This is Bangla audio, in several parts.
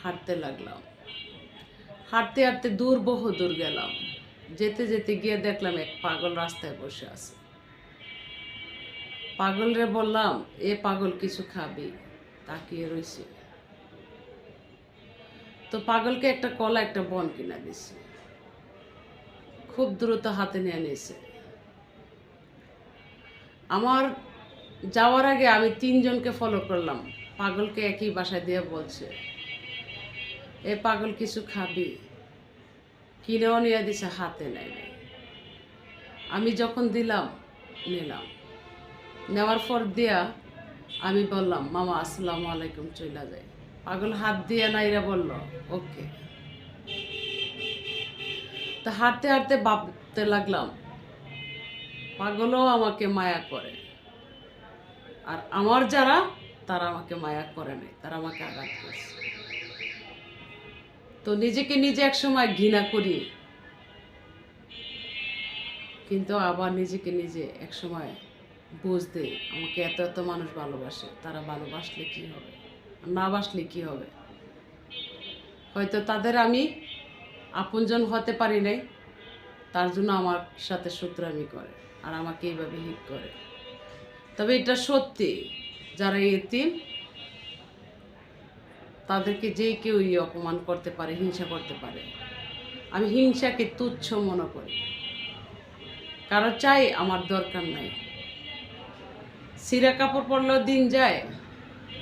হাঁটতে লাগলাম। হাঁটতে হাঁটতে বহু দূর গেলাম। যেতে যেতে গিয়ে দেখলাম এক পাগল রাস্তায় বসে আছে। পাগলরে বললাম, এ পাগল কিছু খাবি? তাকিয়ে রয়েছে। তো পাগলকে একটা কলা একটা বন কিনা দিছি। খুব দ্রুত হাতে নিয়ে নিয়েছে। আমার যাওয়ার আগে আমি 3 জনকে ফলো করলাম। পাগলকে একই বাসায় দিয়ে বলছে, এ পাগল কিছু খাবি? কিনেও নিয়ে দিছে, হাতে নেয় নাই। আমি যখন দিলাম, নিলাম। নেওয়ার পর দিয়া আমি বললাম, মামা আসসালামু আলাইকুম, চইলা যায়। পাগল হাত দিয়ে নাইরা বলল, ওকে। তা হাঁটতে হাঁটতে ভাবতে লাগলাম, পাগলও আমাকে মায়া করে, আর আমার যারা, তারা আমাকে মায়া করে নাই, তারা আমাকে আঘাত করছে। তো নিজেকে নিজে একসময় ঘৃণা করি, কিন্তু আবার নিজেকে নিজে একসময় বুঝ দেই, আমাকে এত এত মানুষ ভালোবাসে, তারা ভালোবাসলে কি হবে, না বাসলে কি হবে। হয়তো তাদের আমি আপনজন হতে পারি নাই, তার জন্য আমার সাথে শত্রুতামি করে আর আমাকে এইভাবে হিট করে। তবে এটা সত্যি, যারা এতিম তাদেরকে যে কেউই অপমান করতে পারে, হিংসা করতে পারে। আমি হিংসাকে তুচ্ছ মনে করি। কারো চাই, আমার দরকার নাই। ছিঁড়া কাপড় পরলেও দিন যায়,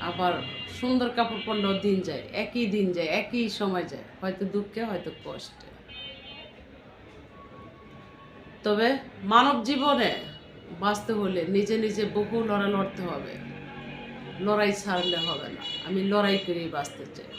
আবার সুন্দর কাপড় পরলেও দিন যায়, একই দিন যায়, একই সময় যায়, হয়তো দুঃখে হয়তো কষ্টে। তবে মানব জীবনে বাঁচতে হলে নিজে নিজে বহু লড়াই লড়তে হবে, লড়াই ছাড়লে হবে না। আমি লড়াই করেই বাঁচতে চাই।